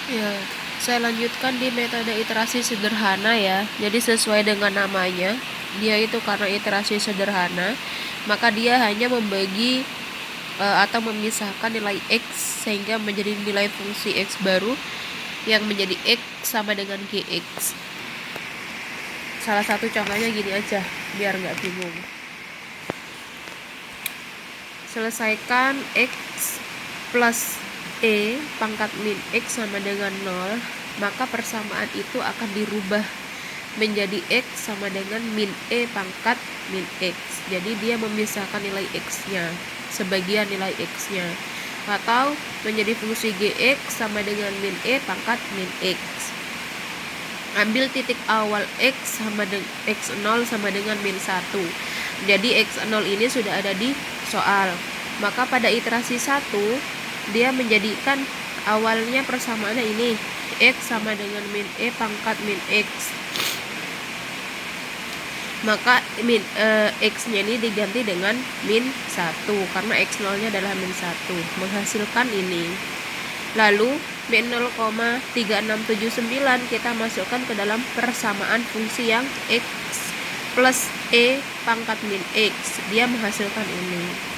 Ya, saya lanjutkan di metode iterasi sederhana ya. Jadi sesuai dengan namanya, dia itu karena iterasi sederhana, maka dia hanya membagi atau memisahkan nilai X sehingga menjadi nilai fungsi X baru yang menjadi X sama dengan GX. Salah satu contohnya gini aja, biar nggak bingung. Selesaikan X plus E pangkat min X sama dengan 0, maka persamaan itu akan dirubah menjadi X sama dengan min E pangkat min X. Jadi dia memisahkan nilai X-nya, sebagian nilai X-nya. Atau menjadi fungsi GX sama dengan min E pangkat min X. Ambil titik awal X sama X0 sama dengan min 1. Jadi X0 ini sudah ada di soal. Maka pada iterasi 1 dia menjadikan awalnya persamaannya ini X sama dengan min E pangkat min X. Maka X-nya ini diganti dengan min 1 karena X0 nya adalah min 1, menghasilkan ini. Lalu min 0,3679 kita masukkan ke dalam persamaan fungsi yang X plus E pangkat min X, dia menghasilkan ini.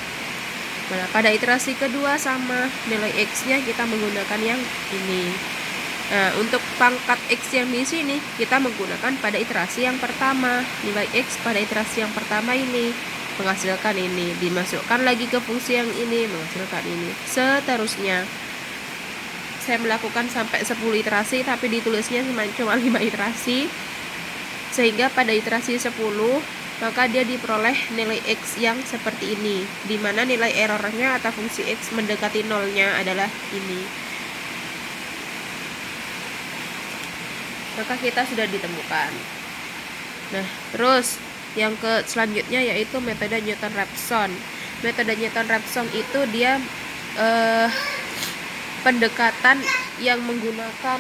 Nah, pada iterasi kedua sama, nilai X-nya kita menggunakan yang ini. Nah, untuk pangkat X yang di sini kita menggunakan pada iterasi yang pertama. Nilai X pada iterasi yang pertama ini menghasilkan ini, dimasukkan lagi ke fungsi yang ini, menghasilkan ini. Seterusnya. Saya melakukan sampai 10 iterasi, tapi ditulisnya cuma 5 iterasi. Sehingga pada iterasi 10 maka dia diperoleh nilai X yang seperti ini, dimana nilai errornya atau fungsi X mendekati nolnya adalah ini. Maka kita sudah ditemukan. Nah, terus yang selanjutnya yaitu metode Newton-Raphson. Metode Newton-Raphson itu dia pendekatan yang menggunakan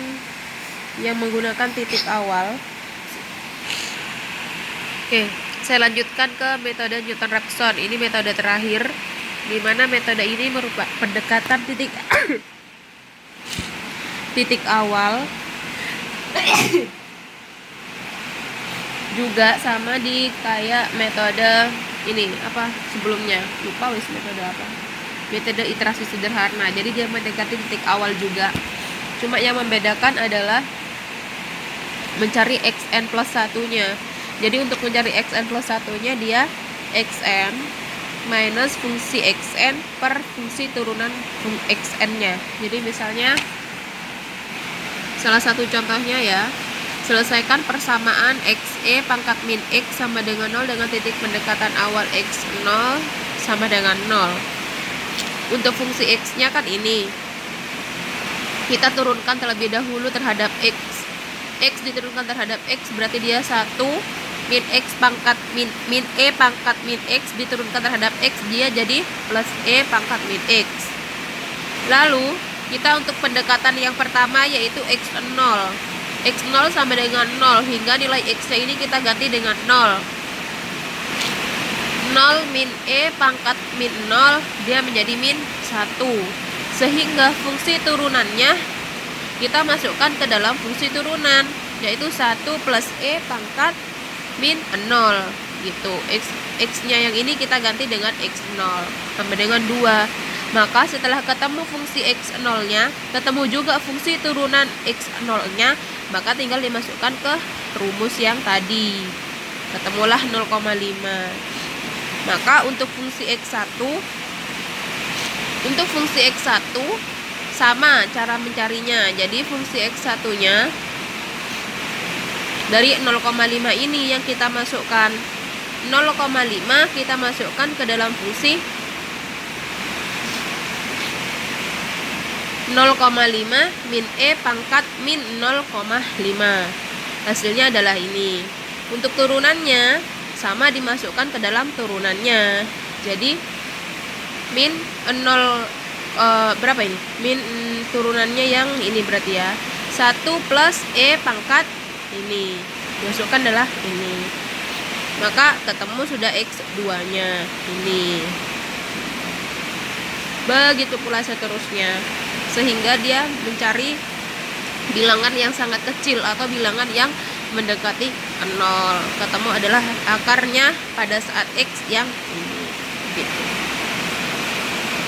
titik awal. Oke, saya lanjutkan ke metode Newton-Raphson. Ini metode terakhir, di mana metode ini merupakan pendekatan titik awal. Juga sama di kayak metode ini sebelumnya, lupa metode apa. Metode iterasi sederhana. Jadi dia mendekati titik awal juga. Cuma yang membedakan adalah mencari xn plus 1-nya. Jadi untuk mencari xn plus 1-nya dia xn minus fungsi xn per fungsi turunan xn-nya. Jadi misalnya salah satu contohnya ya, selesaikan persamaan xe pangkat min x sama dengan 0 dengan titik pendekatan awal x0 sama dengan 0. Untuk fungsi x-nya kan ini, kita turunkan terlebih dahulu terhadap x. X diturunkan terhadap x berarti dia 1, min x pangkat min e pangkat min x diturunkan terhadap x, dia jadi plus e pangkat min x. Lalu kita untuk pendekatan yang pertama yaitu x0. X0 sama dengan 0 hingga nilai x-nya ini kita ganti dengan 0. 0 min E pangkat min 0 dia menjadi min 1. Sehingga fungsi turunannya kita masukkan ke dalam fungsi turunan, yaitu 1 plus E pangkat min 0 gitu. X-nya yang ini kita ganti dengan x0 sama dengan 2. Maka setelah ketemu fungsi x0-nya, ketemu juga fungsi turunan x0-nya, maka tinggal dimasukkan ke rumus yang tadi. Ketemulah 0,5. Maka untuk fungsi x1 sama cara mencarinya. Jadi fungsi x1-nya dari 0,5 ini yang kita masukkan. 0,5 kita masukkan ke dalam fungsi 0,5 min E pangkat min 0,5. Hasilnya adalah ini. Untuk turunannya sama dimasukkan ke dalam turunannya. Jadi min 0 berapa ini? Min turunannya yang ini berarti ya. 1 plus E pangkat ini. Masukkan adalah ini. Maka ketemu sudah X2-nya ini. Begitu pula seterusnya. Sehingga dia mencari bilangan yang sangat kecil atau bilangan yang mendekati 0. Ketemu adalah akarnya pada saat X yang ini gitu.